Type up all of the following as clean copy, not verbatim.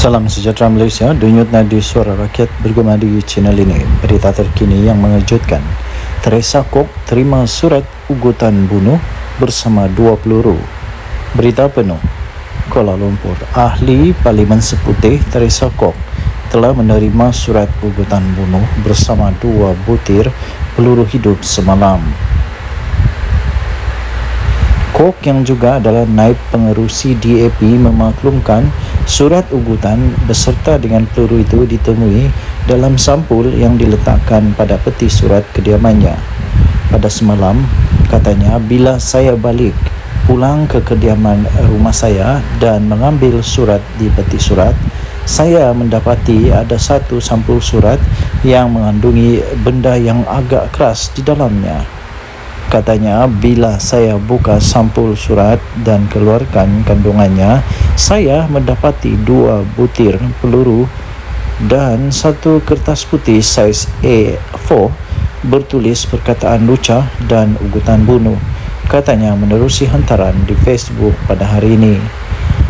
Salam sejahtera Malaysia, denyut nadi suara rakyat bergema di channel ini. Berita terkini yang mengejutkan. Teresa Kok terima surat ugutan bunuh bersama 2 peluru. Berita penuh. Kuala Lumpur, ahli Parlimen Seputih Teresa Kok telah menerima surat ugutan bunuh bersama 2 butir peluru hidup semalam. Kok yang juga adalah naib pengerusi DAP memaklumkan surat ugutan beserta dengan peluru itu ditemui dalam sampul yang diletakkan pada peti surat kediamannya. Pada semalam, katanya, bila saya balik pulang ke kediaman rumah saya dan mengambil surat di peti surat, saya mendapati ada satu sampul surat yang mengandungi benda yang agak keras di dalamnya. Katanya, bila saya buka sampul surat dan keluarkan kandungannya, saya mendapati 2 butir peluru dan satu kertas putih saiz A4 bertulis perkataan lucah dan ugutan bunuh. Katanya menerusi hantaran di Facebook pada hari ini.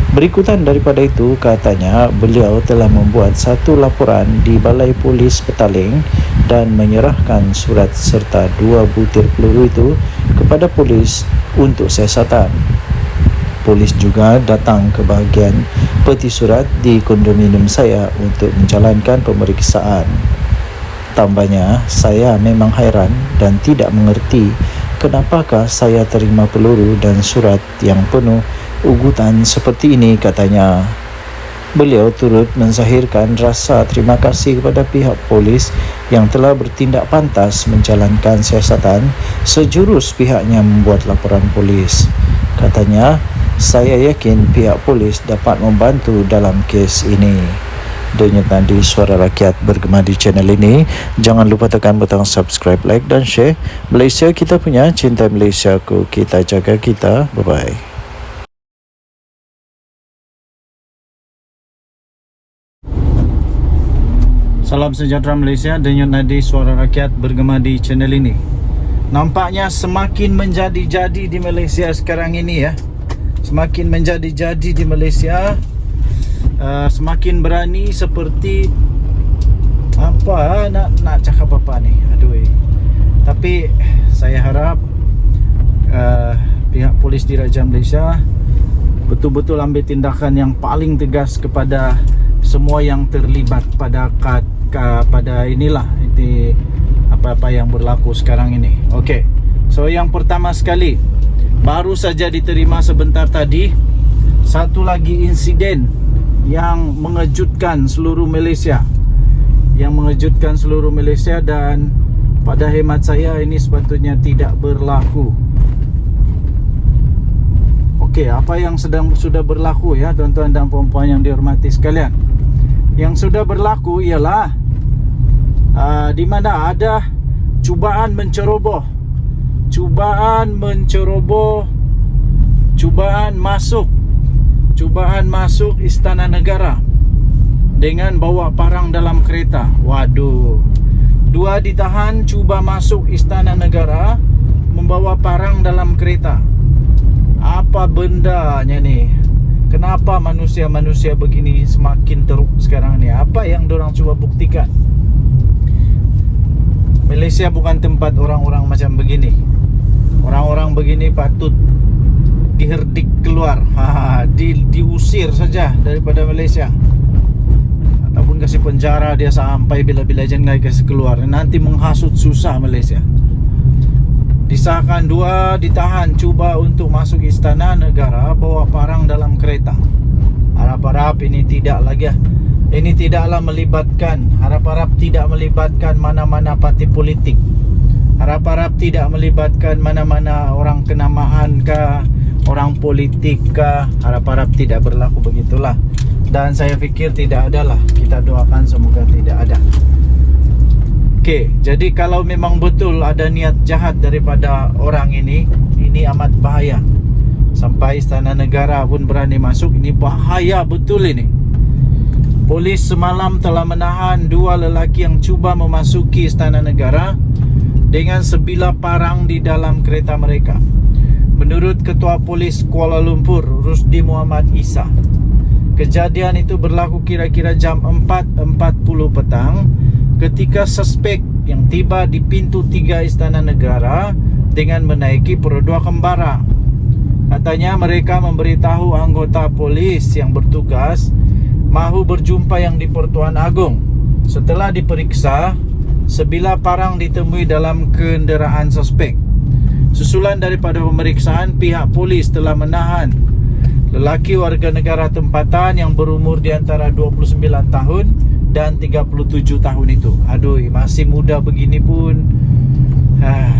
Berikutan daripada itu, katanya beliau telah membuat satu laporan di Balai Polis Petaling dan menyerahkan surat serta 2 butir peluru itu kepada polis untuk siasatan. Polis juga datang ke bahagian peti surat di kondominium saya untuk menjalankan pemeriksaan. Tambahnya, saya memang hairan dan tidak mengerti kenapakah saya terima peluru dan surat yang penuh ugutan seperti ini, katanya. Beliau turut menzahirkan rasa terima kasih kepada pihak polis yang telah bertindak pantas menjalankan siasatan sejurus pihaknya membuat laporan polis. Katanya, saya yakin pihak polis dapat membantu dalam kes ini. Denyut nadi suara rakyat bergema di channel ini. Jangan lupa tekan butang subscribe, like dan share. Malaysia kita punya, cinta Malaysia ku, kita jaga kita. Bye-bye. Salam sejahtera Malaysia, denyut nadi suara rakyat bergema di channel ini. Nampaknya semakin menjadi-jadi di Malaysia sekarang ini ya. Semakin menjadi-jadi di Malaysia. Semakin berani seperti apa nak cakap apa ni. Aduh. Tapi saya harap pihak polis Diraja Malaysia betul-betul ambil tindakan yang paling tegas kepada semua yang terlibat pada inilah ini apa-apa yang berlaku sekarang ini. Okey. So yang pertama sekali, baru saja diterima sebentar tadi satu lagi insiden yang mengejutkan seluruh Malaysia. Yang mengejutkan seluruh Malaysia dan pada hemat saya ini sepatutnya tidak berlaku. Okey, apa yang sudah berlaku ya tuan-tuan dan puan-puan yang dihormati sekalian. Yang sudah berlaku ialah di mana ada cubaan menceroboh, cubaan masuk Istana Negara dengan bawa parang dalam kereta. Waduh. 2 ditahan cuba masuk Istana Negara membawa parang dalam kereta. Apa bendanya ni? Kenapa manusia-manusia begini semakin teruk sekarang ni? Apa yang dorang cuba buktikan? Malaysia bukan tempat orang-orang macam begini. Orang-orang begini patut diherdik keluar, diusir saja daripada Malaysia, ataupun kasih penjara dia sampai bila-bila jangan kasih keluar. Nanti menghasut susah Malaysia. Disahkan 2 ditahan cuba untuk masuk Istana Negara bawa parang dalam kereta. Harap-harap ini tidaklah melibatkan, harap-harap tidak melibatkan mana-mana parti politik. Harap-harap tidak melibatkan mana-mana orang kenamaan kah, orang politik kah. Harap-harap tidak berlaku begitulah. Dan saya fikir tidak adalah. Kita doakan semoga tidak ada. Okey, jadi kalau memang betul ada niat jahat daripada orang ini amat bahaya. Sampai Istana Negara pun berani masuk, ini bahaya betul ini. Polis semalam telah menahan 2 lelaki yang cuba memasuki Istana Negara dengan sebilah parang di dalam kereta mereka. Menurut Ketua Polis Kuala Lumpur, Rusdi Muhammad Isa, Kejadian itu berlaku kira-kira jam 4.40 petang ketika suspek yang tiba di pintu 3 Istana Negara dengan menaiki perodua kembara. Katanya mereka memberitahu anggota polis yang bertugas mahu berjumpa yang di Pertuan Agong. Setelah diperiksa, sebilah parang ditemui dalam kenderaan suspek. Susulan daripada pemeriksaan, pihak polis telah menahan lelaki warga negara tempatan yang berumur di antara 29 tahun dan 37 tahun itu. Aduh, masih muda begini pun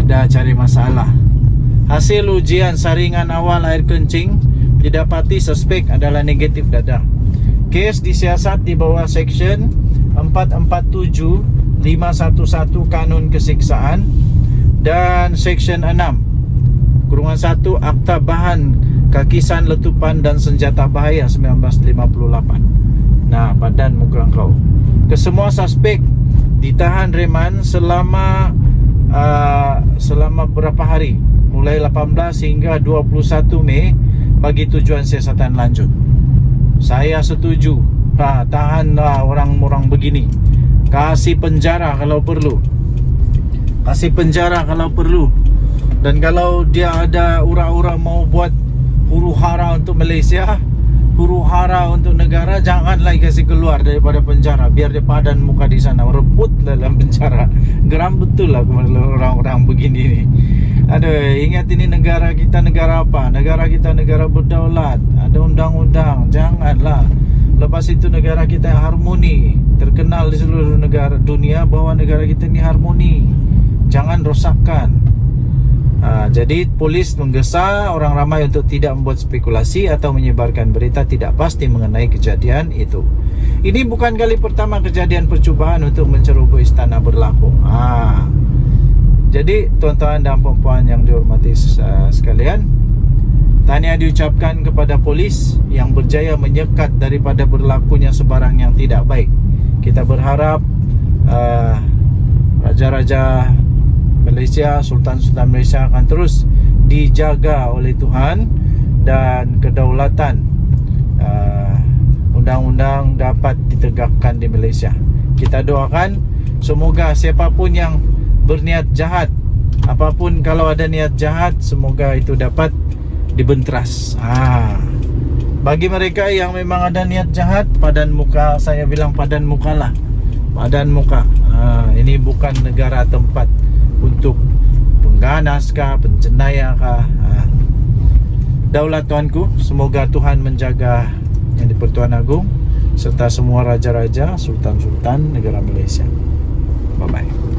dah cari masalah. Hasil ujian saringan awal air kencing didapati suspek adalah negatif dadah. Kes disiasat di bawah Seksyen 447 511 Kanun Kesiksaan dan Seksyen 6/1 Akta Bahan Kakisan Letupan dan Senjata Bahaya 1958. Nah, padan muka kau. Kesemua suspek ditahan reman selama berapa hari, mulai 18 hingga 21 Mei bagi tujuan siasatan lanjut. Saya setuju. Tahanlah orang-orang begini. Kasih penjara kalau perlu. Kasih penjara kalau perlu. Dan kalau dia ada ura-ura mau buat huru hara untuk Malaysia, huru hara untuk negara, janganlah kasih keluar daripada penjara. Biar dia padan muka di sana, rebut dalam penjara. Geram betul lah orang-orang begini ni. Aduh, ingat ini negara kita negara apa? Negara kita negara berdaulat, ada undang-undang. Janganlah. Lepas itu negara kita harmoni, terkenal di seluruh negara dunia bahawa negara kita ni harmoni. Jangan rosakkan. Jadi polis menggesa orang ramai untuk tidak membuat spekulasi atau menyebarkan berita tidak pasti mengenai kejadian itu. Ini bukan kali pertama kejadian percubaan untuk menceroboh istana berlaku. Jadi tuan-tuan dan puan-puan yang dihormati sekalian, tahniah diucapkan kepada polis yang berjaya menyekat daripada berlakunya sebarang yang tidak baik. Kita berharap Raja-Raja Malaysia, Sultan-Sultan Malaysia akan terus dijaga oleh Tuhan dan kedaulatan undang-undang dapat ditegakkan di Malaysia. Kita doakan semoga siapapun yang berniat jahat, apapun kalau ada niat jahat, semoga itu dapat dibenteras. Bagi mereka yang memang ada niat jahat, padan muka, saya bilang padan muka lah. Padan muka. Ini bukan negara tempat untuk pengganas kah, penjenayah kah. Daulat tuanku, semoga Tuhan menjaga yang di Pertuan Agong serta semua raja-raja, sultan-sultan negara Malaysia. Bye-bye.